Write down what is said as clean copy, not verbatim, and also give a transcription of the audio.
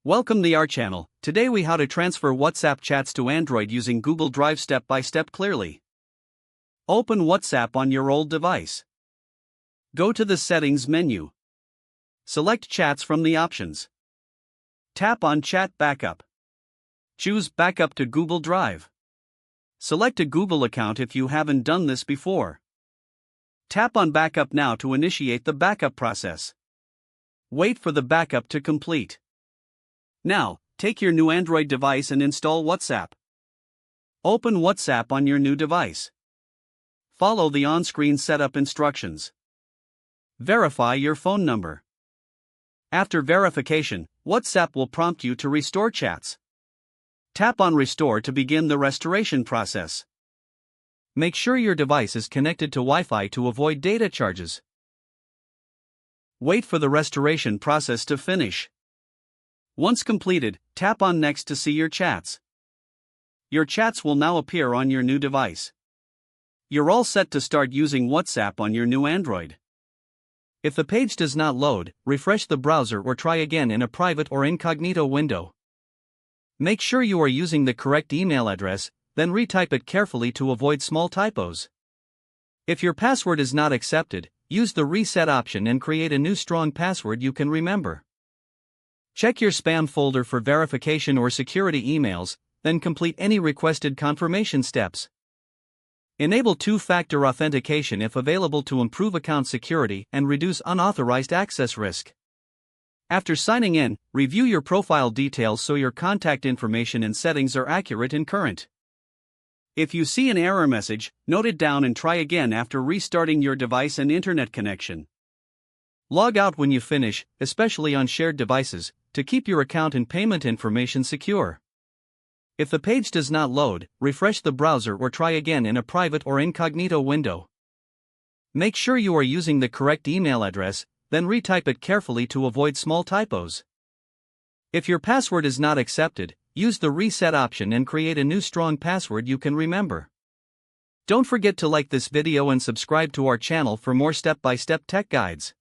Welcome to our channel. Today we how to transfer WhatsApp chats to Android using Google Drive step by step clearly. Open WhatsApp on your old device. Go to the settings menu. Select chats from the options. Tap on chat backup. Choose backup to Google Drive. Select a Google account if you haven't done this before. Tap on backup now to initiate the backup process. Wait for the backup to complete. Now, take your new Android device and install WhatsApp. Open WhatsApp on your new device. Follow the on-screen setup instructions. Verify your phone number. After verification, WhatsApp will prompt you to restore chats. Tap on Restore to begin the restoration process. Make sure your device is connected to Wi-Fi to avoid data charges. Wait for the restoration process to finish. Once completed, tap on Next to see your chats. Your chats will now appear on your new device. You're all set to start using WhatsApp on your new Android. If the page does not load, refresh the browser or try again in a private or incognito window. Make sure you are using the correct email address, then retype it carefully to avoid small typos. If your password is not accepted, use the reset option and create a new strong password you can remember. Check your spam folder for verification or security emails, then complete any requested confirmation steps. Enable two-factor authentication if available to improve account security and reduce unauthorized access risk. After signing in, review your profile details so your contact information and settings are accurate and current. If you see an error message, note it down and try again after restarting your device and internet connection. Log out when you finish, especially on shared devices, to keep your account and payment information secure. If the page does not load, refresh the browser or try again in a private or incognito window. Make sure you are using the correct email address, then retype it carefully to avoid small typos. If your password is not accepted, use the reset option and create a new strong password you can remember. Don't forget to like this video and subscribe to our channel for more step-by-step tech guides.